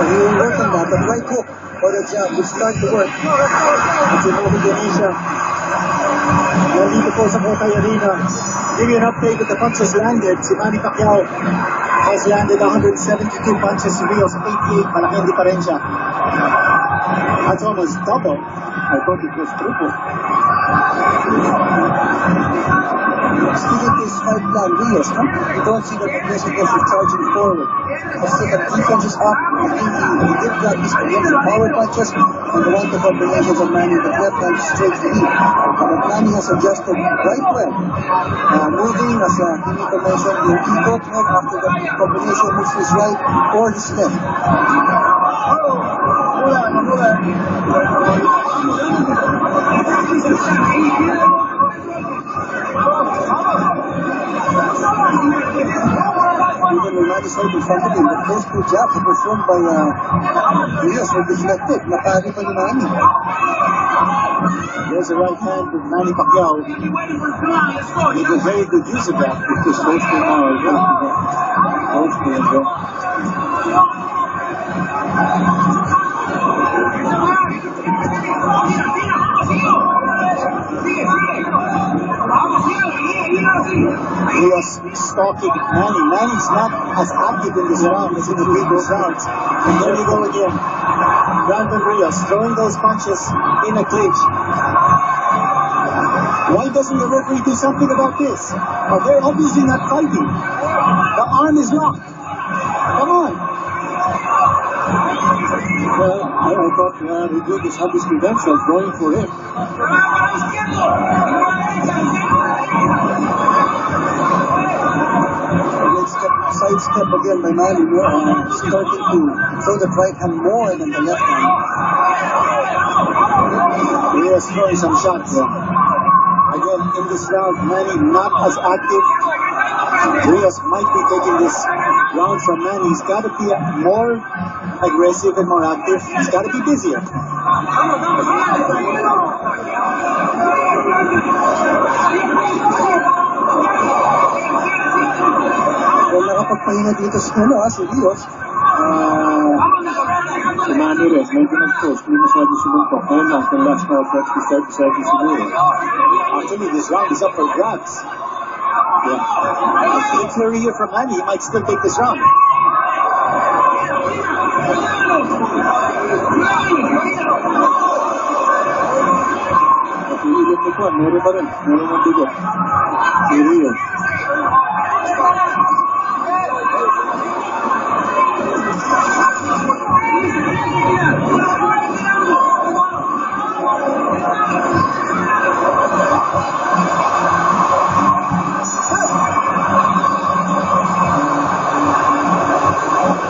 he will work on that. But right hook for the jab will start to work. At si Bobby Ganesha. Nandito po sa Kotay Arena. Give you an update with the punches landed. Si Manny Pacquiao has landed 172 punches. Si Rios 88. Malaking diferensya. That's almost double. I thought it was triple. Sticking to his fight plan, Rios, huh? You don't see that the Mexico is charging forward. Let's see that defense is up. He did practice against the power punches and the one-two combinations of Manny with left hand straight lead. But Manny has adjusted right well. Moving, as Kimiko mentioned, yung ikot after the combination moves his right or his left. Even when Manny's right in front of him, the first two jabs that were thrown by Rios were deflected. Napari pa ni Manny. There's a right hand with Manny Pacquiao. He did very good use of that because those two now are going to go. Rios stalking Manny. Manny's not as active in this round as in the previous rounds. And there we go again. Brandon Rios throwing those punches in a clinch. Why doesn't the referee do something about this? They're obviously not fighting. The arm is locked. Come on. Well, I thought he did his his credentials going for it. Sidestep again by Manny, starting to throw the right hand more than the left hand. Rios throwing some shots. Again, in this round, Manny not as active. Rios might be taking this round from Manny. He's got to be more aggressive and more active. He's got to be busier. Well, nakapagpahinga dito si Rios. Si Manny Reyes, medyo nag-post, hindi masyado sumuntok. Ngayon lang, the last now, 30 seconds siguro. Actually, this round is up for grabs. Yeah. If flurry here from Manny, he might still take this round. At iilip nito, meron pa rin. Meron ang bigot. Si Rios.